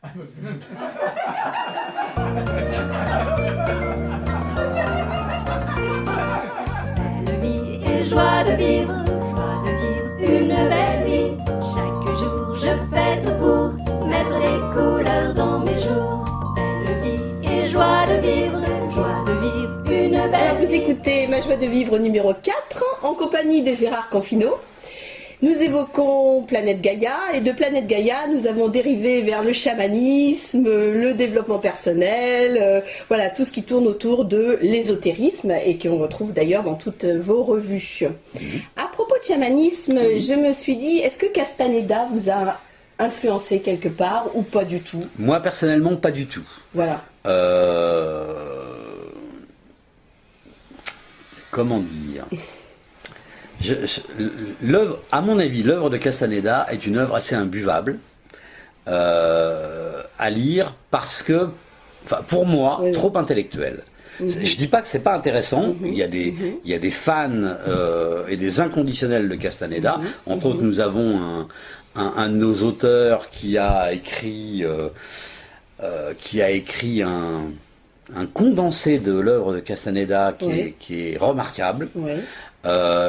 Belle vie et joie de vivre une belle vie. Chaque jour je fête pour mettre des couleurs dans mes jours. Belle vie et joie de vivre une belle Alors vous vie. écoutez Ma joie de vivre numéro 4 en compagnie de Gérard Canfino. Nous évoquons Planète Gaïa et de Planète Gaïa nous avons dérivé vers le chamanisme, le développement personnel, voilà tout ce qui tourne autour de l'ésotérisme et qu'on retrouve d'ailleurs dans toutes vos revues. À propos de chamanisme, je me suis dit, est-ce que Castaneda vous a influencé quelque part ou pas du tout? Moi personnellement pas du tout. Voilà. Comment dire, l'œuvre, à mon avis, l'œuvre de Castaneda est une œuvre assez imbuvable à lire parce que, enfin, pour moi, Oui. trop intellectuelle. Je dis pas que c'est pas intéressant. Il y a des fans et des inconditionnels de Castaneda. Entre autres, nous avons un de nos auteurs qui a écrit un condensé de l'œuvre de Castaneda qui est remarquable. Oui.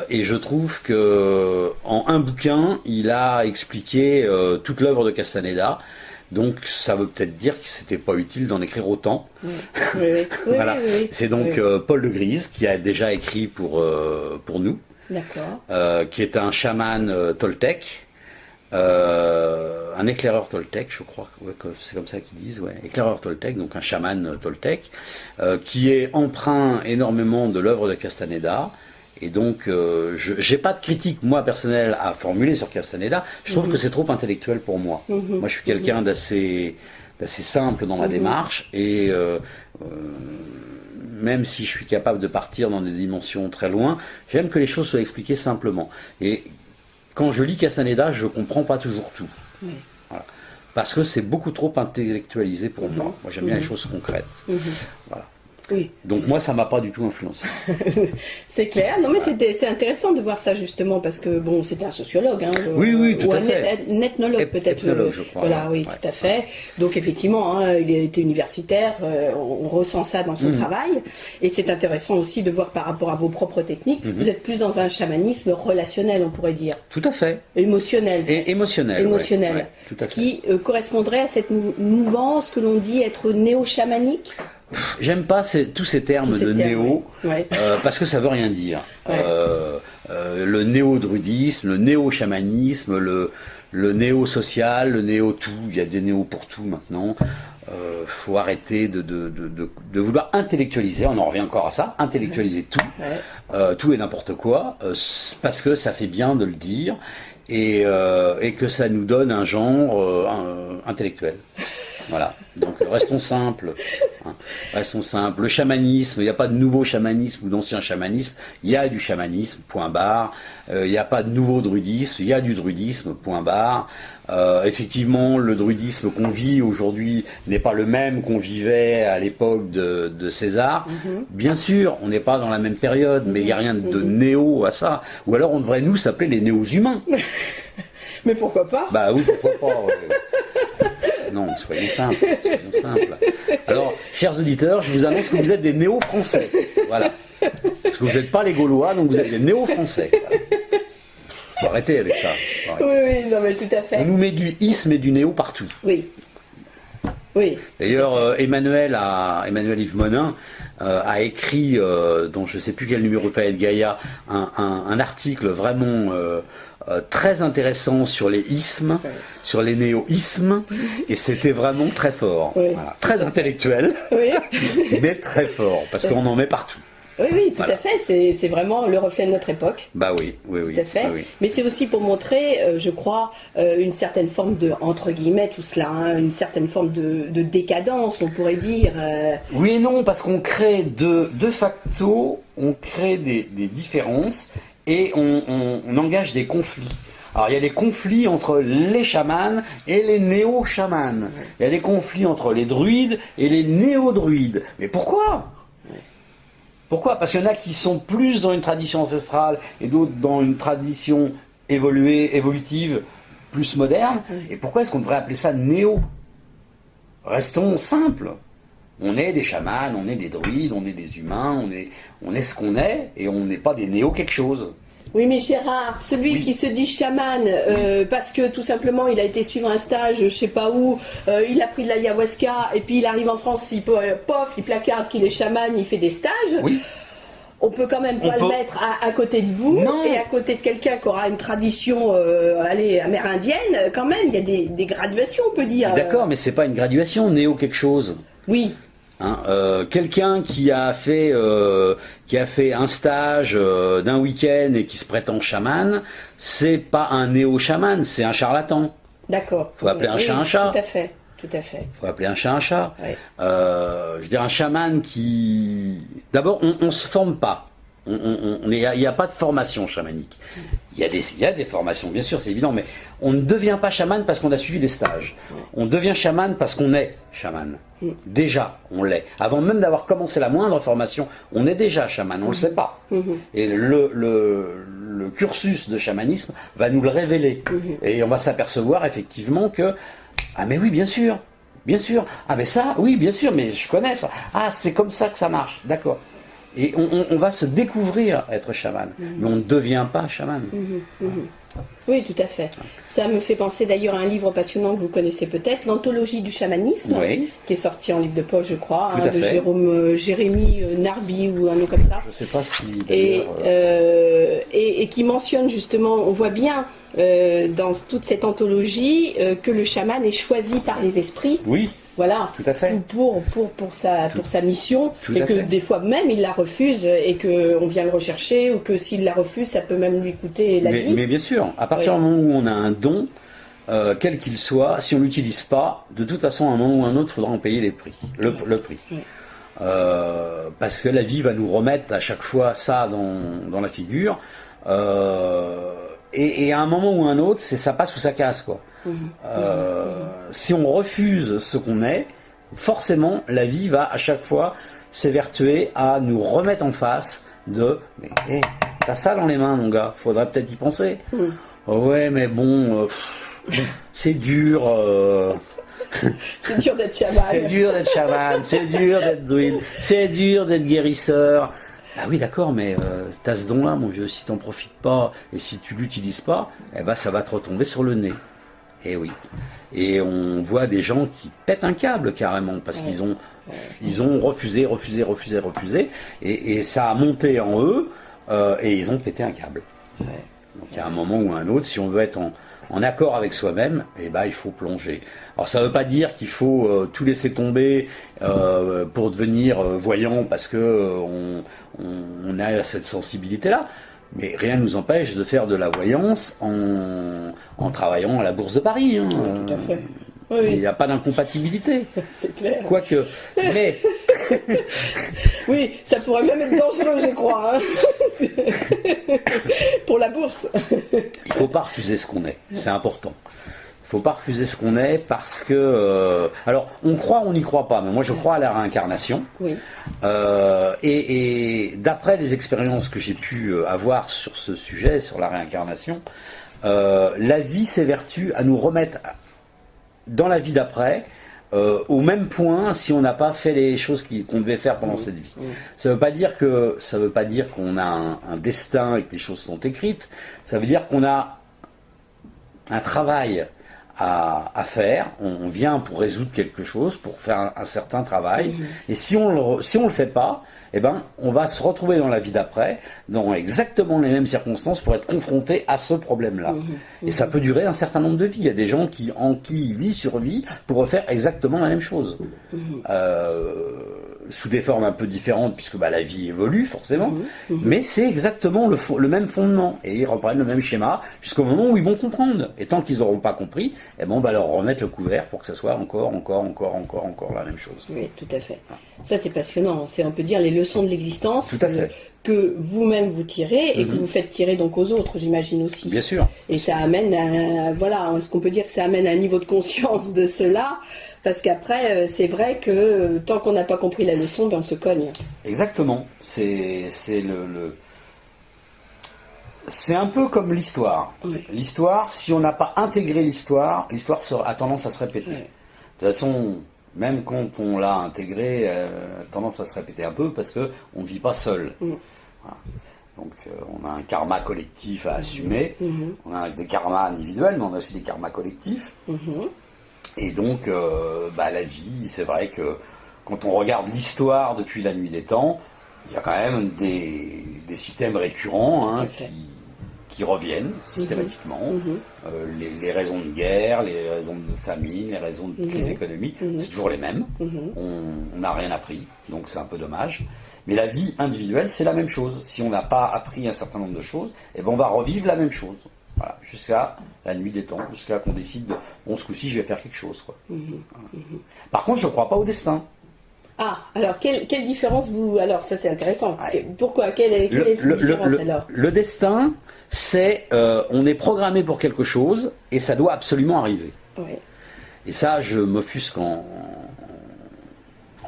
Et je trouve que en un bouquin, il a expliqué toute l'œuvre de Castaneda. Donc ça veut peut-être dire que c'était pas utile d'en écrire autant. Oui, oui, oui. Voilà. Oui, oui. C'est donc Oui. Paul de Grise qui a déjà écrit pour nous, D'accord. qui est un chaman toltèque. Un éclaireur toltèque, je crois, que c'est comme ça qu'ils disent, éclaireur toltèque, donc un chaman toltèque, qui est emprunt énormément de l'œuvre de Castaneda. Et donc, j'ai pas de critique, moi, personnelle, à formuler sur Castaneda. Je trouve que c'est trop intellectuel pour moi. Moi, je suis quelqu'un d'assez simple dans ma démarche, et même si je suis capable de partir dans des dimensions très loin, j'aime que les choses soient expliquées simplement. Et quand je lis Castaneda, je comprends pas toujours tout. Voilà. Parce que c'est beaucoup trop intellectualisé pour moi. Moi, j'aime bien les choses concrètes. Voilà. Oui. Donc moi, ça m'a pas du tout influencé. C'est clair. Non, mais c'est intéressant de voir ça justement parce que bon, c'était un sociologue, hein, Oui, tout ou à fait. un ethnologue peut-être. Ethnologue, je crois. Voilà, oui, tout à fait. Donc effectivement, hein, il a été universitaire. On ressent ça dans son travail, et c'est intéressant aussi de voir par rapport à vos propres techniques. Vous êtes plus dans un chamanisme relationnel, on pourrait dire, Tout à fait. émotionnel. Et émotionnel. Émotionnel. Ouais, tout à Ce fait. qui correspondrait à cette mouvance que l'on dit être néo-chamanique. J'aime pas tous ces termes Tous ces de termes, néo, oui. Ouais. parce que ça veut rien dire. Ouais. Le néo-druidisme, le néo-chamanisme, le néo-social, le néo-tout, il y a des néos pour tout maintenant. Faut arrêter de vouloir intellectualiser, on en revient encore à ça, intellectualiser tout, tout et n'importe quoi, parce que ça fait bien de le dire, et que ça nous donne un genre intellectuel. Voilà, donc restons simples. Hein. Restons simples. Le chamanisme, il n'y a pas de nouveau chamanisme ou d'ancien chamanisme, il y a du chamanisme, point barre. Il n'y a pas de nouveau druidisme, il y a du druidisme, point barre. Effectivement, le druidisme qu'on vit aujourd'hui n'est pas le même qu'on vivait à l'époque de César. Bien sûr, on n'est pas dans la même période, mais il n'y a rien de néo à ça. Ou alors on devrait nous s'appeler les néo-humains. Mais pourquoi pas? Bah oui, pourquoi pas. Non, soyons simples, soyons simples. Alors, chers auditeurs, je vous annonce que vous êtes des néo-français. Voilà. Parce que vous n'êtes pas les Gaulois, donc vous êtes des néo-français. Voilà. Faut arrêter avec ça. Faut arrêter. Oui, non, mais tout à fait. On nous met du isme et du néo partout. Oui. Oui. D'ailleurs, Emmanuel Yves Monin a écrit, dans je ne sais plus quel numéro de Planète Gaïa, un article vraiment très intéressant sur les ismes, sur les néo-ismes, et c'était vraiment très fort. Oui. Voilà. Très intellectuel, Oui. mais très fort, parce qu'on en met partout. Oui, oui, tout Voilà. à fait. C'est vraiment le reflet de notre époque. Bah oui, oui, oui. Tout à fait. Oui, oui. Mais c'est aussi pour montrer, je crois, une certaine forme de, entre guillemets, tout cela, hein, une certaine forme de décadence, on pourrait dire. Oui et non, parce qu'on crée de facto, on crée des différences et on engage des conflits. Alors il y a des conflits entre les chamans et les néo-chamans. Il y a des conflits entre les druides et les néo-druides. Mais pourquoi ? Pourquoi ? Parce qu'il y en a qui sont plus dans une tradition ancestrale et d'autres dans une tradition évolutive, plus moderne. Et pourquoi est-ce qu'on devrait appeler ça néo ? restons simples. On est des chamans, on est des druides, on est des humains, on est ce qu'on est, et on n'est pas des néo quelque chose. Oui, mais Gérard, celui qui se dit chaman parce que tout simplement il a été suivre un stage, je sais pas où, il a pris de l'ayahuasca et puis il arrive en France, il placarde qu'il est chaman, il fait des stages. Oui. On peut quand même pas le mettre à côté de vous et à côté de quelqu'un qui aura une tradition amérindienne. Quand même, il y a des graduations, on peut dire. D'accord, mais c'est pas une graduation, néo quelque chose. Oui. Quelqu'un qui a fait un stage d'un week-end et qui se prétend chaman, c'est pas un néo-chaman, c'est un charlatan. D'accord. Faut appeler un chat un chat. Tout à fait. Tout à fait. Faut appeler un chat un chat. Oui. Je veux dire, un chaman qui... D'abord, on se forme pas. Il n'y a pas de formation chamanique. Il y a des formations, bien sûr, c'est évident, mais on ne devient pas chaman parce qu'on a suivi des stages. On devient chaman parce qu'on est chaman. Déjà, on l'est. Avant même d'avoir commencé la moindre formation, on est déjà chaman, on ne le sait pas. Et le cursus de chamanisme va nous le révéler. Et on va s'apercevoir effectivement que, ah mais oui, bien sûr. Ah mais ça, oui, bien sûr, mais je connais ça. Ah, c'est comme ça que ça marche, d'accord. Et on va se découvrir être chaman, mais on ne devient pas chaman. Oui, tout à fait. Ça me fait penser d'ailleurs à un livre passionnant que vous connaissez peut-être, l'Anthologie du chamanisme, qui est sorti en livre de poche, je crois, de Jérémy Narby ou un nom comme ça. Je ne sais pas si... Et qui mentionne justement, on voit bien dans toute cette anthologie que le chaman est choisi par les esprits. Oui. Voilà, tout à fait. Pour sa mission, et que des fois même il la refuse et qu'on vient le rechercher, ou que s'il la refuse, ça peut même lui coûter la vie. Mais bien sûr, à partir du moment où on a un don, quel qu'il soit, si on ne l'utilise pas, de toute façon, à un moment ou à un autre, il faudra en payer le prix. Oui. Parce que la vie va nous remettre à chaque fois ça dans la figure. Et à un moment ou à un autre, ça passe ou ça casse, quoi. Si on refuse ce qu'on est, forcément la vie va à chaque fois s'évertuer à nous remettre en face de mais t'as ça dans les mains, mon gars, faudrait peut-être y penser. Ouais, mais bon, c'est dur. C'est dur d'être chaman. C'est dur d'être chaman, c'est dur d'être druide, c'est dur d'être guérisseur. Ah oui, d'accord, mais t'as ce don-là, mon vieux, si t'en profites pas et si tu l'utilises pas, eh ben ça va te retomber sur le nez. Et oui. Et on voit des gens qui pètent un câble carrément parce qu'ils ont refusé, et ça a monté en eux et ils ont pété un câble. Donc il y a un moment ou un autre, si on veut être en accord avec soi-même, eh ben, il faut plonger. Alors ça ne veut pas dire qu'il faut tout laisser tomber pour devenir voyant parce que on a cette sensibilité-là. Mais rien ne nous empêche de faire de la voyance en travaillant à la Bourse de Paris. Hein. Tout à fait. Oui. Il n'y a pas d'incompatibilité. C'est clair. Quoique. Mais... oui, ça pourrait même être dangereux, je crois. Hein. Pour la bourse. Il ne faut pas refuser ce qu'on est. C'est important. Il ne faut pas refuser ce qu'on est parce que... alors, on croit ou on n'y croit pas, mais moi je crois à la réincarnation. Oui. Et d'après les expériences que j'ai pu avoir sur ce sujet, sur la réincarnation, la vie s'évertue à nous remettre dans la vie d'après au même point si on n'a pas fait les choses qu'on devait faire pendant cette vie. Ça ne veut pas dire qu'on a un destin et que les choses sont écrites. Ça veut dire qu'on a un travail à faire, on vient pour résoudre quelque chose, pour faire un certain travail, et si on le fait pas, eh ben, on va se retrouver dans la vie d'après, dans exactement les mêmes circonstances, pour être confronté à ce problème-là. Et ça peut durer un certain nombre de vies. Il y a des gens en qui vie sur vie pour refaire exactement la même chose. Sous des formes un peu différentes, puisque la vie évolue forcément, mais c'est exactement le même fondement, et ils reprennent le même schéma jusqu'au moment où ils vont comprendre. Et tant qu'ils n'auront pas compris, eh ben, on va leur remettre le couvert pour que ça soit encore la même chose. Oui, tout à fait. Ça, c'est passionnant. C'est, on peut dire, les leçons de l'existence que vous-même vous tirez et que vous faites tirer donc aux autres, j'imagine aussi. Bien sûr. Et ça amène est-ce qu'on peut dire que ça amène à un niveau de conscience de cela? Parce qu'après, c'est vrai que tant qu'on n'a pas compris la leçon, on se cogne. Exactement. C'est un peu comme l'histoire. Oui. L'histoire, si on n'a pas intégré l'histoire a tendance à se répéter. Oui. De toute façon, même quand on l'a intégré, tendance à se répéter un peu parce qu'on ne vit pas seul. Voilà. Donc on a un karma collectif à assumer, on a des karmas individuels, mais on a aussi des karmas collectifs. Et donc la vie, c'est vrai que quand on regarde l'histoire depuis la nuit des temps, il y a quand même des systèmes récurrents qui reviennent systématiquement. Les raisons de guerre, les raisons de famine, les raisons de crise économique, c'est toujours les mêmes. On n'a rien appris, donc c'est un peu dommage. Mais la vie individuelle, c'est la même chose. Si on n'a pas appris un certain nombre de choses, on va revivre la même chose. Voilà, jusqu'à la nuit des temps, jusqu'à qu'on décide ce coup-ci, je vais faire quelque chose. Quoi. Par contre, je ne crois pas au destin. Ah, alors quelle différence vous... Alors ça c'est intéressant. Pourquoi quelle est la différence alors? Le destin, c'est on est programmé pour quelque chose et ça doit absolument arriver. Ouais. Et ça, je m'offusque en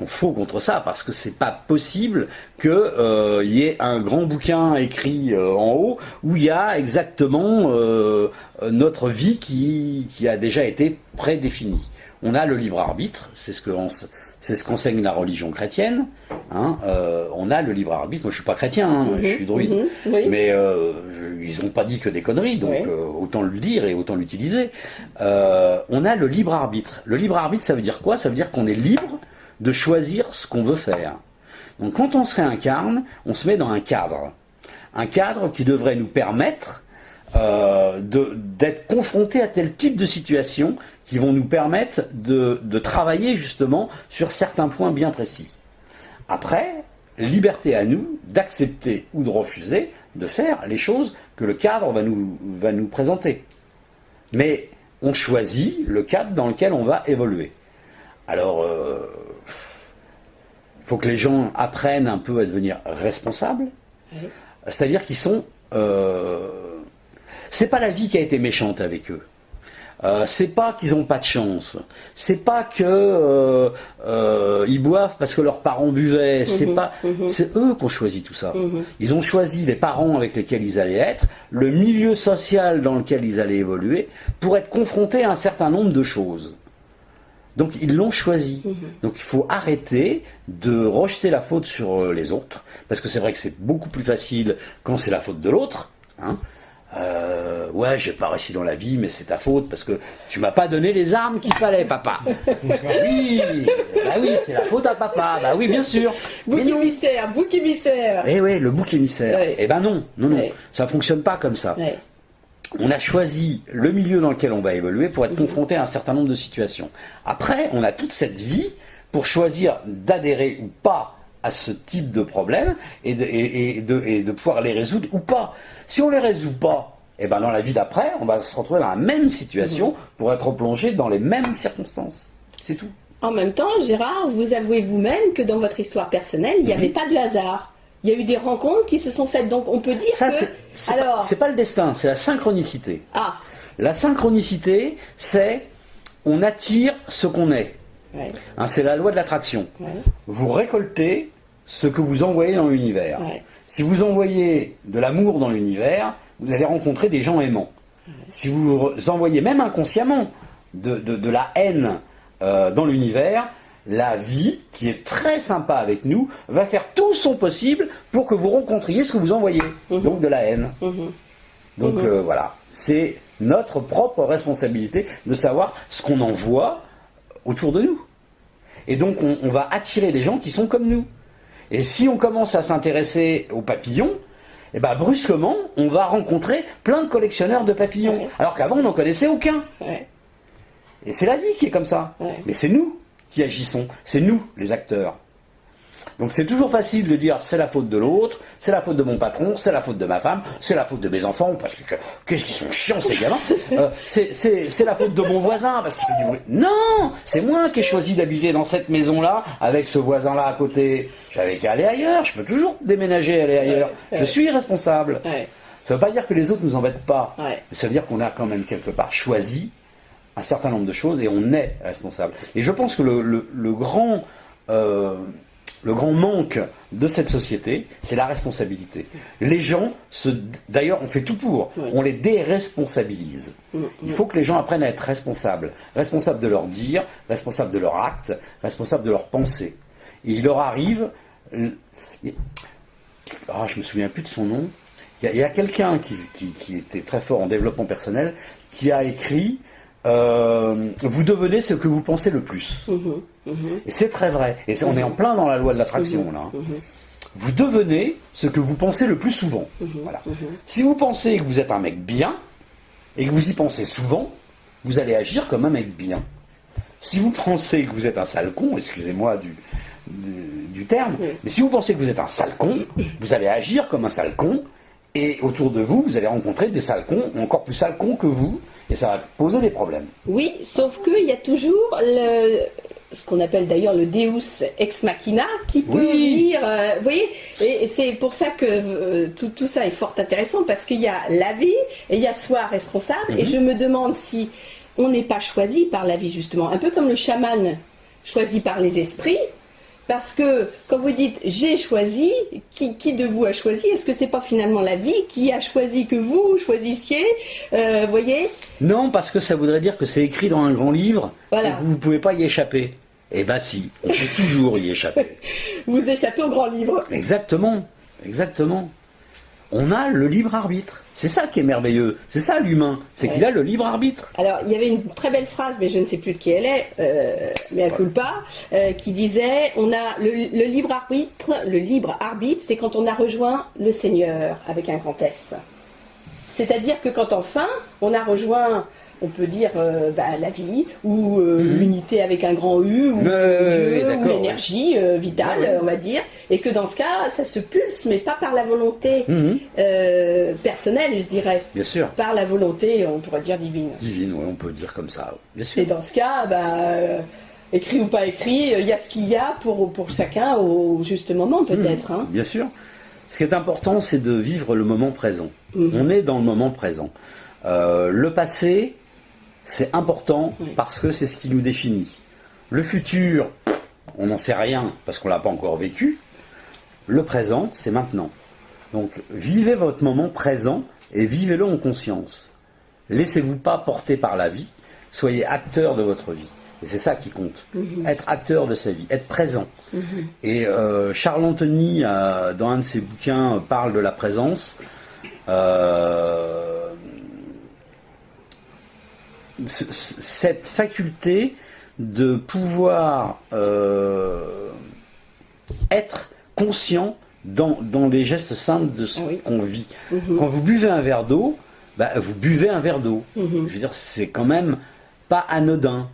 faux contre ça, parce que c'est pas possible qu'il y ait un grand bouquin écrit en haut où il y a exactement notre vie qui a déjà été prédéfinie. On a le libre arbitre, c'est ce qu'enseigne la religion chrétienne. On a le libre arbitre. Moi, je suis pas chrétien, je suis druide, mais ils n'ont pas dit que des conneries, donc autant le dire et autant l'utiliser. On a le libre arbitre. Le libre arbitre, ça veut dire quoi? Ça veut dire qu'on est libre de choisir ce qu'on veut faire. Donc, quand on se réincarne, on se met dans un cadre qui devrait nous permettre d'être confrontés à tel type de situation qui vont nous permettre de travailler justement sur certains points bien précis. Après, liberté à nous d'accepter ou de refuser de faire les choses que le cadre va nous présenter. Mais on choisit le cadre dans lequel on va évoluer. Alors, il faut que les gens apprennent un peu à devenir responsables. C'est-à-dire qu'ils sont... c'est pas la vie qui a été méchante avec eux. C'est pas qu'ils n'ont pas de chance. C'est pas que ils boivent parce que leurs parents buvaient. C'est eux qui ont choisi tout ça. Ils ont choisi les parents avec lesquels ils allaient être, le milieu social dans lequel ils allaient évoluer, pour être confrontés à un certain nombre de choses. Donc ils l'ont choisi. Donc il faut arrêter de rejeter la faute sur les autres, parce que c'est vrai que c'est beaucoup plus facile quand c'est la faute de l'autre. Ouais, j'ai pas réussi dans la vie, mais c'est ta faute parce que tu m'as pas donné les armes qu'il fallait, papa. oui, c'est la faute à papa. Bah oui, bien sûr. Bouc émissaire. Eh oui, le bouc émissaire. Ouais. Eh ben non, ça fonctionne pas comme ça. Ouais. On a choisi le milieu dans lequel on va évoluer pour être confronté à un certain nombre de situations. Après, on a toute cette vie pour choisir d'adhérer ou pas à ce type de problème et de pouvoir les résoudre ou pas. Si on les résout pas, dans la vie d'après, on va se retrouver dans la même situation pour être plongé dans les mêmes circonstances. C'est tout. En même temps, Gérard, vous avouez vous-même que dans votre histoire personnelle, il n'y avait pas de hasard. Il y a eu des rencontres qui se sont faites, donc on peut dire ça, que... c'est pas le destin, c'est la synchronicité. Ah. La synchronicité, c'est on attire ce qu'on est. Ouais. C'est la loi de l'attraction. Ouais. Vous récoltez ce que vous envoyez dans l'univers. Ouais. Si vous envoyez de l'amour dans l'univers, vous allez rencontrer des gens aimants. Ouais. Si vous envoyez même inconsciemment de la haine dans l'univers, la vie, qui est très sympa avec nous, va faire tout son possible pour que vous rencontriez ce que vous envoyez, donc de la haine. Donc voilà, c'est notre propre responsabilité de savoir ce qu'on envoie autour de nous. Et donc on va attirer des gens qui sont comme nous. Et si on commence à s'intéresser aux papillons, brusquement, on va rencontrer plein de collectionneurs de papillons, alors qu'avant on n'en connaissait aucun. Et c'est la vie qui est comme ça. Mais c'est nous qui agissons, c'est nous les acteurs. Donc c'est toujours facile de dire c'est la faute de l'autre, c'est la faute de mon patron, c'est la faute de ma femme, c'est la faute de mes enfants, parce que qu'est-ce qu'ils sont chiants ces gamins, c'est la faute de mon voisin parce qu'il fait du bruit. Non, c'est moi qui ai choisi d'habiter dans cette maison-là avec ce voisin-là à côté. J'avais qu'à aller ailleurs, je peux toujours déménager et aller ailleurs. Je suis responsable. Ça ne veut pas dire que les autres ne nous embêtent pas, mais ça veut dire qu'on a quand même quelque part choisi un certain nombre de choses et on est responsable. Et je pense que le grand le grand manque de cette société, c'est la responsabilité. Les gens, d'ailleurs, on fait tout pour, on les déresponsabilise. Il faut que les gens apprennent à être responsables. Responsables de leur dire, responsables de leur acte, responsables de leur pensée. Et il leur arrive... je me souviens plus de son nom. Il y a quelqu'un qui était très fort en développement personnel, qui a écrit vous devenez ce que vous pensez le plus. Et c'est très vrai. Et on est en plein dans la loi de l'attraction là. Vous devenez ce que vous pensez le plus souvent. Voilà. Si vous pensez que vous êtes un mec bien et que vous y pensez souvent, vous allez agir comme un mec bien. Si vous pensez que vous êtes un sale con, excusez-moi du terme, mais si vous pensez que vous êtes un sale con, vous allez agir comme un sale con, et autour de vous, vous allez rencontrer des sales cons, encore plus sales cons que vous, et ça va poser des problèmes. Oui, sauf qu'il y a toujours ce qu'on appelle d'ailleurs le Deus ex machina, qui peut venir, vous voyez, et c'est pour ça que tout ça est fort intéressant, parce qu'il y a la vie, et il y a soi responsable, et je me demande si on n'est pas choisi par la vie, justement, un peu comme le chaman choisi par les esprits. Parce que quand vous dites j'ai choisi, qui de vous a choisi? Est-ce que c'est pas finalement la vie qui a choisi que vous choisissiez, voyez? Non, parce que ça voudrait dire que c'est écrit dans un grand livre et que vous ne pouvez pas y échapper. Eh ben si, on peut toujours y échapper. Vous échappez au grand livre. Exactement, exactement. On a le libre arbitre. C'est ça qui est merveilleux. C'est ça l'humain. C'est qu'il a le libre arbitre. Alors, il y avait une très belle phrase, mais je ne sais plus de qui elle est, mais elle coule pas, qui disait, on a le libre arbitre. Le libre arbitre, c'est quand on a rejoint le Seigneur avec un grand S. C'est-à-dire que quand enfin, on a rejoint, on peut dire la vie, ou l'unité avec un grand U, ou Dieu, ou l'énergie vitale, on va dire, et que dans ce cas, ça se pulse, mais pas par la volonté personnelle, je dirais. Bien sûr. Par la volonté, on pourrait dire divine. Divine, oui, on peut dire comme ça, bien sûr. Et dans ce cas, écrit ou pas écrit, il y a ce qu'il y a pour chacun au juste moment, peut-être. Hein. Bien sûr. Ce qui est important, c'est de vivre le moment présent. On est dans le moment présent. Le passé, c'est important parce que c'est ce qui nous définit. Le futur, on n'en sait rien parce qu'on ne l'a pas encore vécu. Le présent, c'est maintenant. Donc, vivez votre moment présent et vivez-le en conscience. Laissez-vous pas porter par la vie. Soyez acteur de votre vie. Et c'est ça qui compte. Être acteur de sa vie, être présent. Et Charles Anthony, dans un de ses bouquins, parle de la présence. Cette faculté de pouvoir être conscient dans les gestes simples de ce qu'on vit. Quand vous buvez un verre d'eau, vous buvez un verre d'eau. Je veux dire, c'est quand même pas anodin.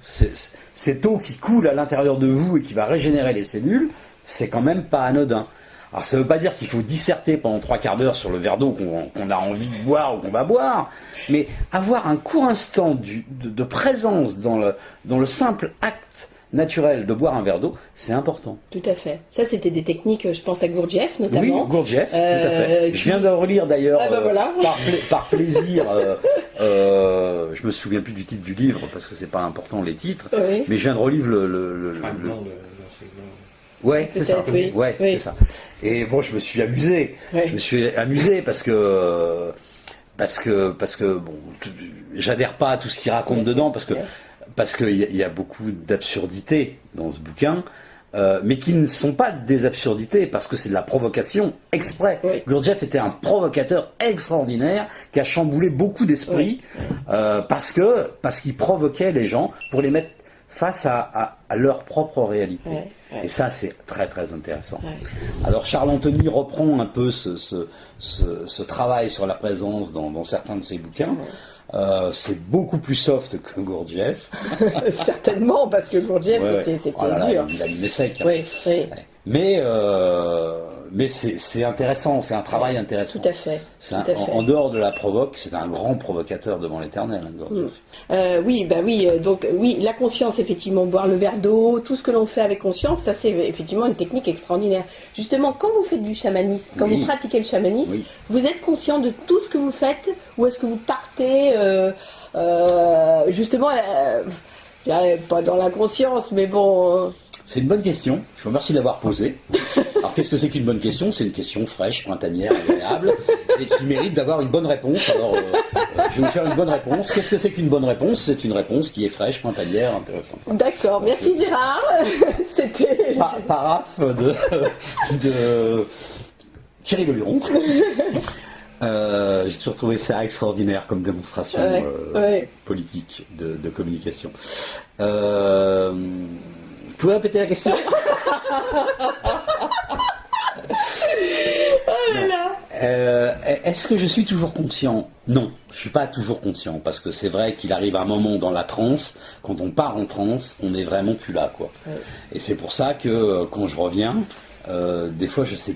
Cette eau qui coule à l'intérieur de vous et qui va régénérer les cellules, c'est quand même pas anodin. Alors ça ne veut pas dire qu'il faut disserter pendant 3 quarts d'heure sur le verre d'eau qu'on a envie de boire ou qu'on va boire, mais avoir un court instant de présence dans le simple acte naturel de boire un verre d'eau, c'est important. Tout à fait. Ça, c'était des techniques, je pense à Gurdjieff notamment. Oui, Gurdjieff, tout à fait. Je viens de relire d'ailleurs, par plaisir, je me souviens plus du titre du livre, parce que c'est pas important les titres, mais je viens de relire le ouais, c'est ça. Oui. Ouais, c'est ça. Et bon, je me suis amusé. Je me suis amusé parce que bon, j'adhère pas à tout ce qu'il raconte dedans parce qu'il y a beaucoup d'absurdités dans ce bouquin, mais qui ne sont pas des absurdités parce que c'est de la provocation exprès. Gurdjieff était un provocateur extraordinaire qui a chamboulé beaucoup d'esprits parce qu'il provoquait les gens pour les mettre face à leur propre réalité. Et ça, c'est très très intéressant. Alors Charles Anthony reprend un peu ce travail sur la présence dans certains de ses bouquins. C'est beaucoup plus soft que Gurdjieff. Certainement, parce que Gurdjieff, c'était dur. Il a mis les secs. Mais c'est intéressant, c'est un travail intéressant. Tout à fait. En dehors de la provoque, c'est un grand provocateur devant l'éternel, Gurdjieff. Donc la conscience, effectivement, boire le verre d'eau, tout ce que l'on fait avec conscience, ça c'est effectivement une technique extraordinaire. Justement, quand vous faites du chamanisme, quand vous pratiquez le chamanisme, vous êtes conscient de tout ce que vous faites, ou est-ce que vous partez justement, pas dans la conscience, mais bon... C'est une bonne question. Je vous remercie de l'avoir posée. Alors, qu'est-ce que c'est qu'une bonne question? C'est une question fraîche, printanière, agréable, et qui mérite d'avoir une bonne réponse. Alors, je vais vous faire une bonne réponse. Qu'est-ce que c'est qu'une bonne réponse? C'est une réponse qui est fraîche, printanière, intéressante. D'accord, merci Gérard. C'était... Paraphe de Thierry Leluron. J'ai toujours trouvé ça extraordinaire comme démonstration politique de communication. Vous pouvez répéter la question? Est-ce que je suis toujours conscient? Non, je suis pas toujours conscient, parce que c'est vrai qu'il arrive un moment dans la transe, quand on part en transe, on n'est vraiment plus là, quoi. Ouais. Et c'est pour ça que quand je reviens, des fois je sais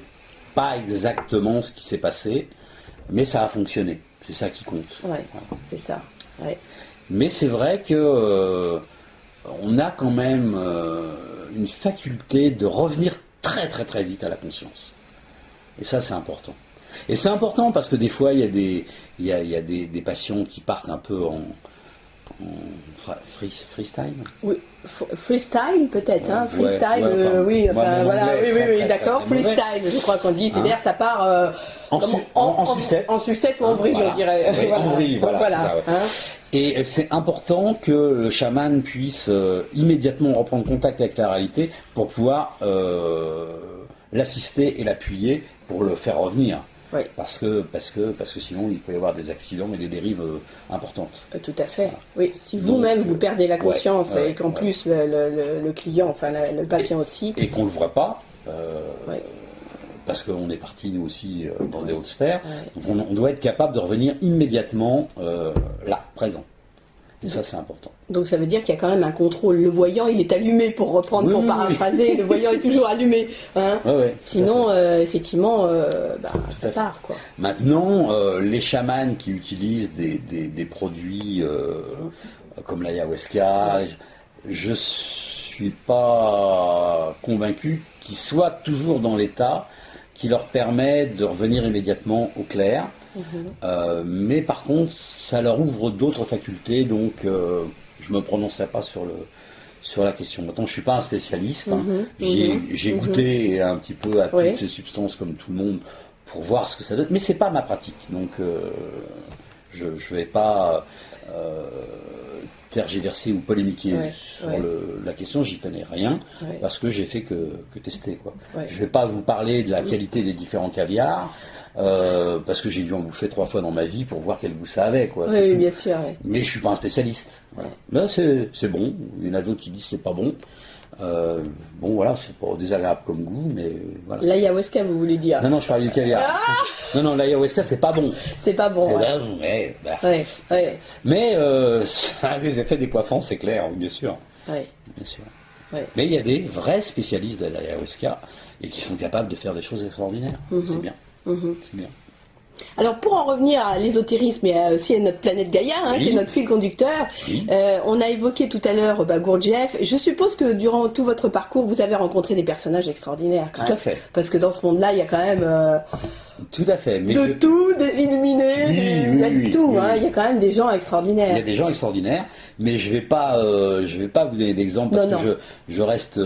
pas exactement ce qui s'est passé, mais ça a fonctionné. C'est ça qui compte. Ouais, c'est ça. Ouais. Mais c'est vrai que on a quand même une faculté de revenir très très très vite à la conscience. Et ça, c'est important. Et c'est important parce que des fois, il y a des patients qui partent un peu en freestyle. Oui, freestyle peut-être, hein, freestyle, oui, enfin voilà, oui, d'accord, freestyle, je crois qu'on dit, c'est-à-dire ça part en sucette. En sucette ou en vrille, on dirait. Oui, en vrille, voilà. C'est ça, ouais. Hein. Et c'est important que le chaman puisse immédiatement reprendre contact avec la réalité pour pouvoir l'assister et l'appuyer pour le faire revenir. Oui. Parce que sinon il peut y avoir des accidents et des dérives importantes. Tout à fait. Voilà. Oui. Si vous-même vous perdez la conscience et qu'en plus le client, enfin le patient aussi. Et qu'on ne le voit pas, parce qu'on est parti nous aussi dans des hautes sphères, donc on doit être capable de revenir immédiatement là, présent. Et ça, c'est important. Donc ça veut dire qu'il y a quand même un contrôle. Le voyant, il est allumé, pour reprendre, pour paraphraser. Le voyant est toujours allumé. Hein. Sinon, effectivement, ça part, quoi. Maintenant, les chamans qui utilisent des produits comme l'ayahuasca, je suis pas convaincu qu'ils soient toujours dans l'état qui leur permet de revenir immédiatement au clair. Mais par contre, ça leur ouvre d'autres facultés, donc je me prononcerai pas sur la question. Maintenant, je suis pas un spécialiste. J'ai goûté un petit peu à toutes ces substances comme tout le monde pour voir ce que ça donne, mais c'est pas ma pratique. Donc, je vais pas tergiverser ou polémiquer sur la question. J'y connais rien parce que j'ai fait que tester, quoi. Je vais pas vous parler de la qualité des différents caviars. Parce que j'ai dû en bouffer 3 fois dans ma vie pour voir quel goût ça avait, quoi. Oui, bien sûr. Mais je suis pas un spécialiste. Voilà. Là, c'est bon. Il y en a d'autres qui disent c'est pas bon. Bon, voilà, c'est pas désagréable comme goût, mais voilà. L'ayahuasca, vous voulez dire? Non, je parlais du caviar. Non, l'ayahuasca, c'est pas bon. C'est pas bon. Mais ça a des effets décoiffants, c'est clair, bien sûr. Bien sûr. Mais il y a des vrais spécialistes de l'ayahuasca et qui sont capables de faire des choses extraordinaires. C'est bien. C'est bien. Alors pour en revenir à l'ésotérisme et aussi à notre planète Gaïa, qui est notre fil conducteur, on a évoqué tout à l'heure Gurdjieff. Je suppose que durant tout votre parcours, vous avez rencontré des personnages extraordinaires. Tout à fait. Parce que dans ce monde-là, il y a quand même tout à fait. Mais tout, des illuminés, il y a de tout. Il y a quand même des gens extraordinaires. Il y a des gens extraordinaires, mais je vais pas vous donner d'exemple parce que je reste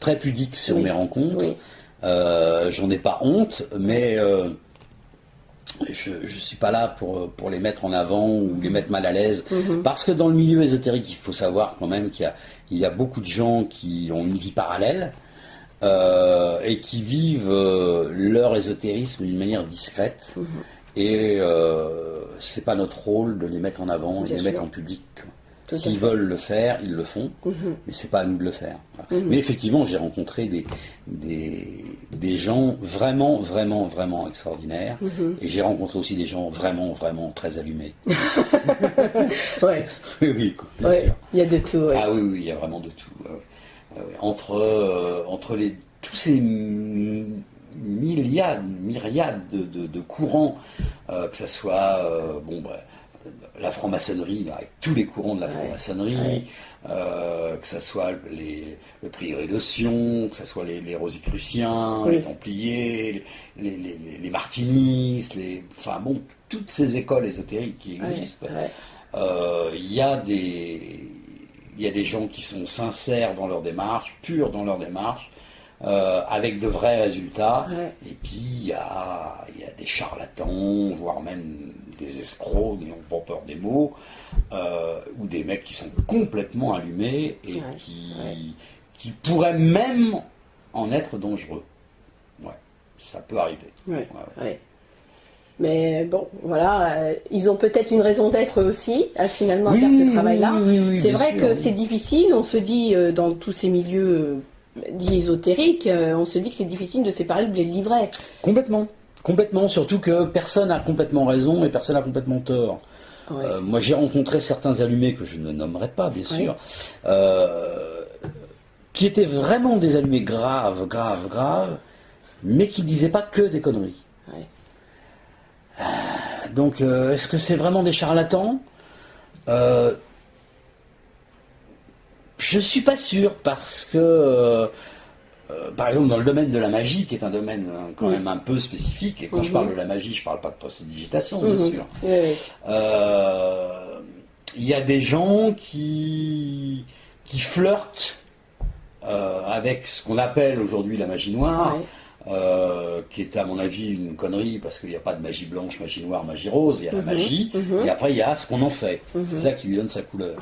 très pudique sur mes rencontres. J'en ai pas honte, mais je suis pas là pour les mettre en avant ou les mettre mal à l'aise, parce que dans le milieu ésotérique, il faut savoir quand même qu'il y a beaucoup de gens qui ont une vie parallèle et qui vivent leur ésotérisme d'une manière discrète, et c'est pas notre rôle de les mettre en avant et de les mettre en public. S'ils veulent le faire, ils le font, mais c'est pas à nous de le faire. Mais effectivement, j'ai rencontré des gens vraiment, vraiment, vraiment extraordinaires, et j'ai rencontré aussi des gens vraiment, vraiment très allumés. Oui, bien sûr. Il y a de tout. Ah oui, il y a vraiment de tout. Entre tous ces myriades de courants, que ce soit la franc-maçonnerie, avec tous les courants de la franc-maçonnerie, que ce soit le prieuré de Sion, que ce soit les Rosicruciens, les Templiers, les Martinistes, toutes ces écoles ésotériques qui existent. Il y a il y a des gens qui sont sincères dans leur démarche, purs dans leur démarche, avec de vrais résultats. Ouais. Et puis il y a des charlatans, voire même des escrocs, n'ayons pas peur des mots, ou des mecs qui sont complètement allumés et qui pourraient même en être dangereux. Ouais, ça peut arriver. Ouais. Mais bon, voilà, ils ont peut-être une raison d'être aussi, finalement, à faire ce travail-là. Oui, c'est bien vrai sûr, que oui. c'est difficile, on se dit, dans tous ces milieux dits ésotériques, on se dit que c'est difficile de séparer le blé de l'ivraie. Complètement, surtout que personne n'a complètement raison et personne n'a complètement tort. Ouais. Moi, j'ai rencontré certains allumés que je ne nommerai pas, bien sûr, qui étaient vraiment des allumés graves, mais qui disaient pas que des conneries. Ouais. Donc, est-ce que c'est vraiment des charlatans ? Je suis pas sûr, parce que, par exemple, dans le domaine de la magie, qui est un domaine quand même un peu spécifique, et quand je parle de la magie, je parle pas de prestidigitation, bien sûr. Oui. Il y a des gens qui flirtent avec ce qu'on appelle aujourd'hui la magie noire, qui est à mon avis une connerie, parce qu'il n'y a pas de magie blanche, magie noire, magie rose, il y a la magie, et après il y a ce qu'on en fait. C'est ça qui lui donne sa couleur.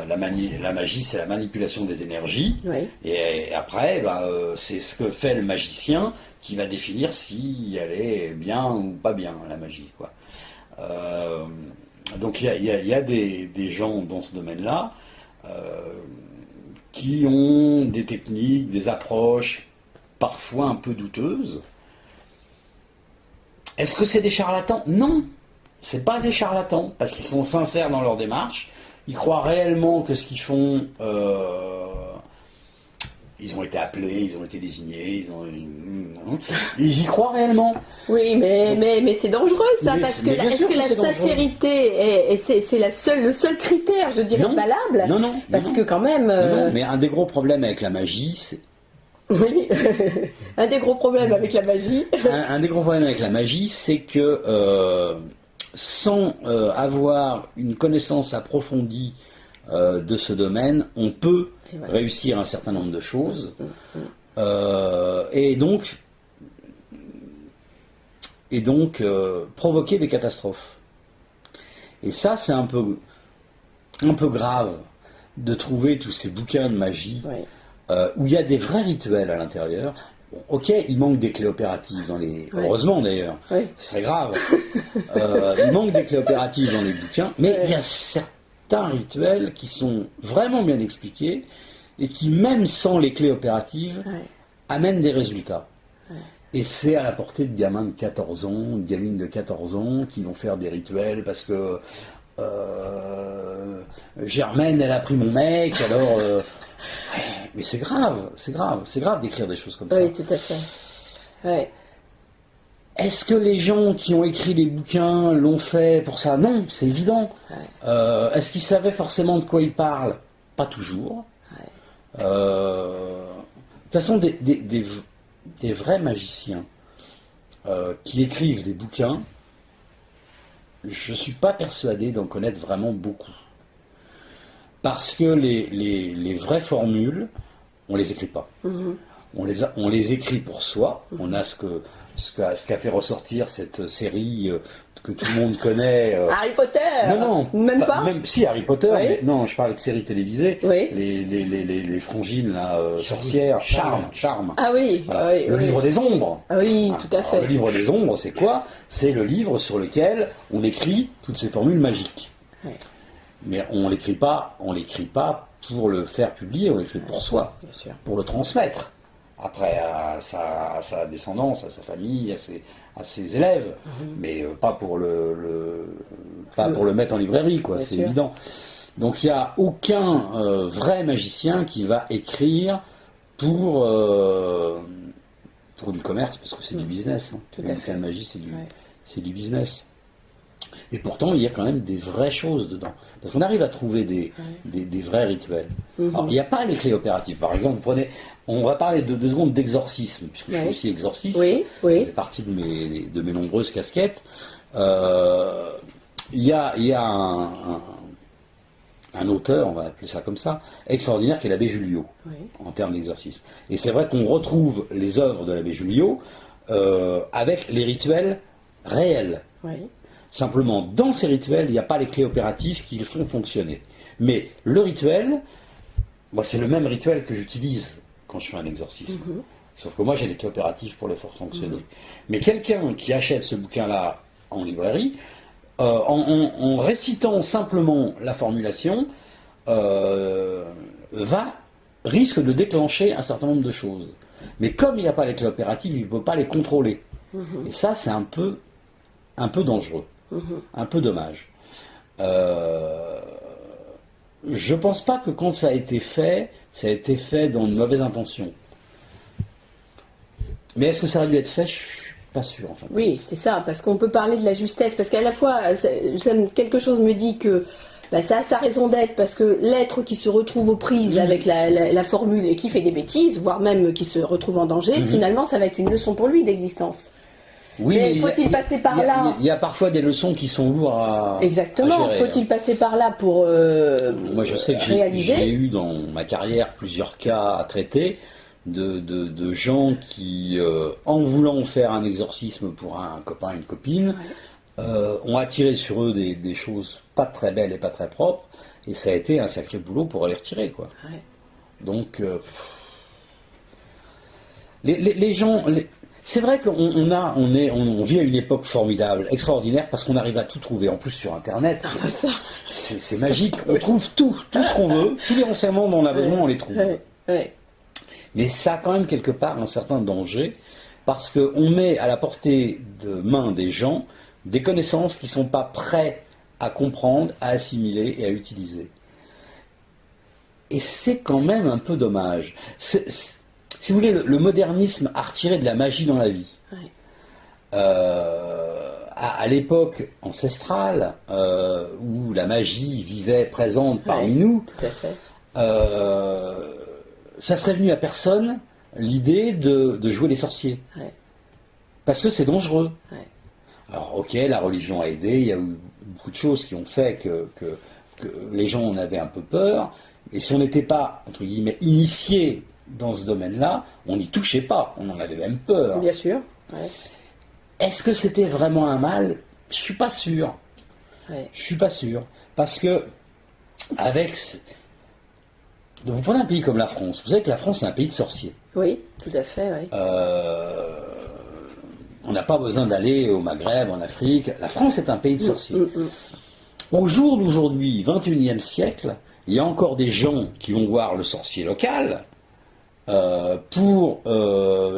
La magie, c'est la manipulation des énergies, et après, c'est ce que fait le magicien qui va définir si elle est bien ou pas bien, la magie, quoi. Donc il y a des gens dans ce domaine-là qui ont des techniques, des approches parfois un peu douteuses. Est-ce que c'est des charlatans ? Non, c'est pas des charlatans, parce qu'ils sont sincères dans leur démarche, ils croient réellement que ce qu'ils font, ils ont été appelés, ils ont été désignés, ils y croient réellement. Oui, mais c'est dangereux ça, parce que est-ce que la sincérité c'est le seul critère, je dirais, valable ? Non, parce que quand même. Non, mais un des gros problèmes avec la magie, c'est. Oui, un des gros problèmes avec la magie. Un des gros problèmes avec la magie, c'est que sans avoir une connaissance approfondie de ce domaine, on peut réussir un certain nombre de choses, et donc provoquer des catastrophes. Et ça, c'est un peu grave de trouver tous ces bouquins de magie. Où il y a des vrais rituels à l'intérieur. Bon, ok, il manque des clés opératives dans les... Heureusement d'ailleurs, ce serait grave. Il manque des clés opératives dans les bouquins, mais il y a certains rituels qui sont vraiment bien expliqués et qui, même sans les clés opératives, amènent des résultats. Et c'est à la portée de gamins de 14 ans, de gamines de 14 ans qui vont faire des rituels parce que Germaine, elle a pris mon mec, alors... mais c'est grave d'écrire des choses comme ça. Oui, tout à fait. Est-ce que les gens qui ont écrit les bouquins l'ont fait pour ça ? Non, c'est évident. Est-ce qu'ils savaient forcément de quoi ils parlent ? Pas toujours. De toute façon, des vrais magiciens qui écrivent des bouquins, je ne suis pas persuadé d'en connaître vraiment beaucoup. Parce que les vraies formules, on les écrit pas. On les écrit pour soi. On a ce qu'a fait ressortir cette série que tout le monde connaît. Harry Potter. Non, même pas. Même si Harry Potter. Mais non, je parle de séries télévisées. Oui. Les frangines là, sorcières, charme. Ah oui. Voilà. Le livre des ombres. Ah oui, tout à fait. Le livre des ombres, c'est quoi ? C'est le livre sur lequel on écrit toutes ces formules magiques. Mais on l'écrit pas pour le faire publier, on l'écrit pour soi, bien sûr, pour le transmettre après à sa descendance, à sa famille, à ses élèves, mais pas pour le mettre en librairie, quoi. C'est évident. Donc il n'y a aucun vrai magicien qui va écrire pour du commerce, parce que c'est du business. Hein. Tout à fait. La magie, c'est du business. Et pourtant, il y a quand même des vraies choses dedans. Parce qu'on arrive à trouver des vrais rituels. Alors, il n'y a pas les clés opératives. Par exemple, on va parler de 2 secondes d'exorcisme, puisque je suis aussi exorciste. Ça fait partie de mes nombreuses casquettes. Il y a un auteur, on va appeler ça comme ça, extraordinaire, qui est l'abbé Julliot, en termes d'exorcisme. Et c'est vrai qu'on retrouve les œuvres de l'abbé Julliot avec les rituels réels. Simplement, dans ces rituels, il n'y a pas les clés opératives qui le font fonctionner. Mais le rituel, moi, c'est le même rituel que j'utilise quand je fais un exorcisme. Sauf que moi, j'ai les clés opératives pour le faire fonctionner. Mais quelqu'un qui achète ce bouquin-là en librairie, en récitant simplement la formulation, risque de déclencher un certain nombre de choses. Mais comme il n'y a pas les clés opératives, il ne peut pas les contrôler. Et ça, c'est un peu dangereux, un peu dommage. Je ne pense pas que quand ça a été fait dans de mauvaises intentions. Mais est-ce que ça aurait dû être fait? Je ne suis pas sûr. En fait. Oui, c'est ça, parce qu'on peut parler de la justesse, parce qu'à la fois, quelque chose me dit que ça a sa raison d'être, parce que l'être qui se retrouve aux prises avec la formule et qui fait des bêtises, voire même qui se retrouve en danger, finalement, ça va être une leçon pour lui d'existence. Oui, mais faut-il passer par là? Il y a parfois des leçons qui sont lourdes à Exactement, gérer. faut-il passer par là pour Moi, je sais que j'ai eu dans ma carrière plusieurs cas à traiter de gens qui, en voulant faire un exorcisme pour un copain, une copine, ont attiré sur eux des choses pas très belles et pas très propres, et ça a été un sacré boulot pour les retirer, quoi. Donc, les gens... C'est vrai qu'on vit à une époque formidable, extraordinaire, parce qu'on arrive à tout trouver. En plus, sur Internet, c'est magique. On trouve tout ce qu'on veut, tous les renseignements dont on a besoin, on les trouve. Mais ça a quand même quelque part un certain danger, parce qu'on met à la portée de main des gens des connaissances qui ne sont pas prêts à comprendre, à assimiler et à utiliser. Et c'est quand même un peu dommage. Si vous voulez, le modernisme a retiré de la magie dans la vie. À l'époque ancestrale, où la magie vivait présente parmi nous, ça serait venu à personne l'idée de jouer les sorciers. Parce que c'est dangereux. Alors ok, la religion a aidé, il y a eu beaucoup de choses qui ont fait que les gens en avaient un peu peur, et si on n'était pas, entre guillemets, initié dans ce domaine-là, on n'y touchait pas, on en avait même peur. Bien sûr. Est-ce que c'était vraiment un mal? Je suis pas sûr. Je suis pas sûr. Parce que, vous prenez un pays comme la France, vous savez que la France c'est un pays de sorciers. Oui, tout à fait, on n'a pas besoin d'aller au Maghreb, en Afrique. La France est un pays de sorciers. Au jour d'aujourd'hui, 21e siècle, il y a encore des gens qui vont voir le sorcier local pour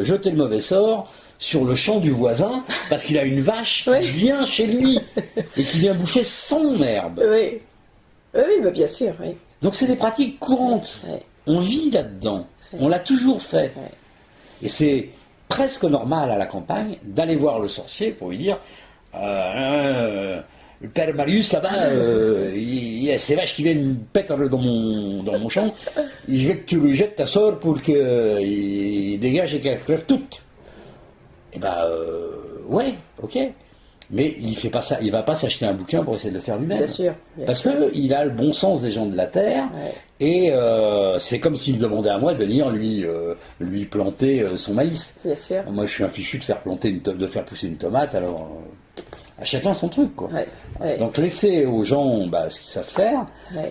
jeter le mauvais sort sur le champ du voisin parce qu'il a une vache qui vient chez lui et qui vient bouffer son herbe. Oui, bien sûr. Donc c'est des pratiques courantes. On vit là-dedans. On l'a toujours fait. Et c'est presque normal à la campagne d'aller voir le sorcier pour lui dire le père Marius là-bas, il y a ces vaches qui viennent pète dans mon champ, je veux que tu lui jettes ta sort pour qu'il dégage et qu'elle crève toutes. Et ouais, ok. Mais il fait pas ça, il va pas s'acheter un bouquin pour essayer de le faire lui-même. Bien sûr. Parce qu'il a le bon sens des gens de la terre, et c'est comme s'il demandait à moi de venir lui planter son maïs. Bien sûr. Moi je suis un fichu de faire pousser une tomate, alors à chacun son truc, quoi. Donc laissez aux gens ce qu'ils savent faire,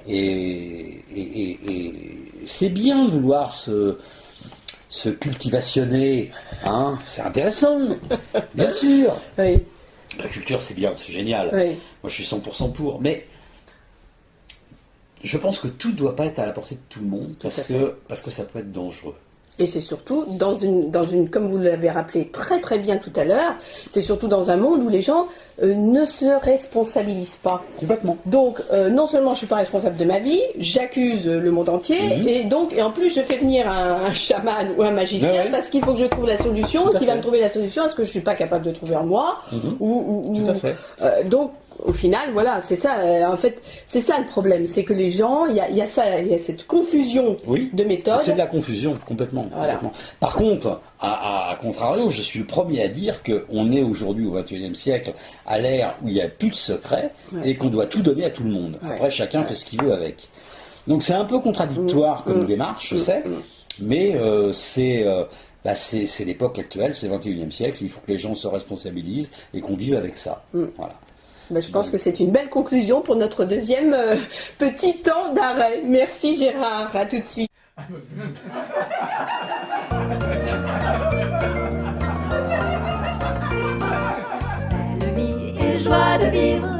et c'est bien de vouloir se cultivationner, hein, c'est intéressant, bien sûr. La culture, c'est bien, c'est génial. Moi, je suis 100% pour. Mais je pense que tout ne doit pas être à la portée de tout le monde parce que ça peut être dangereux. Et c'est surtout dans une, comme vous l'avez rappelé très très bien tout à l'heure, c'est surtout dans un monde où les gens ne se responsabilisent pas. Complètement. Donc, non seulement je suis pas responsable de ma vie, j'accuse le monde entier, et en plus je fais venir un chaman ou un magicien parce qu'il faut que je trouve la solution, qui va me trouver la solution à ce que je suis pas capable de trouver en moi. Tout à fait. Donc, au final, voilà, c'est ça. En fait, c'est ça le problème, c'est que les gens, il y a cette confusion de méthodes. C'est de la confusion, complètement. Voilà. Complètement. Par contre, à contrario, je suis le premier à dire qu'on est aujourd'hui au XXIe siècle à l'ère où il n'y a plus de secret et qu'on doit tout donner à tout le monde. Après, chacun fait ce qu'il veut avec. Donc c'est un peu contradictoire comme démarche, je sais, mais c'est l'époque actuelle, c'est le XXIe siècle, il faut que les gens se responsabilisent et qu'on vive avec ça. Voilà. Ben, je pense que c'est une belle conclusion pour notre deuxième petit temps d'arrêt. Merci Gérard, à tout de suite. Belle vie et joie de vivre.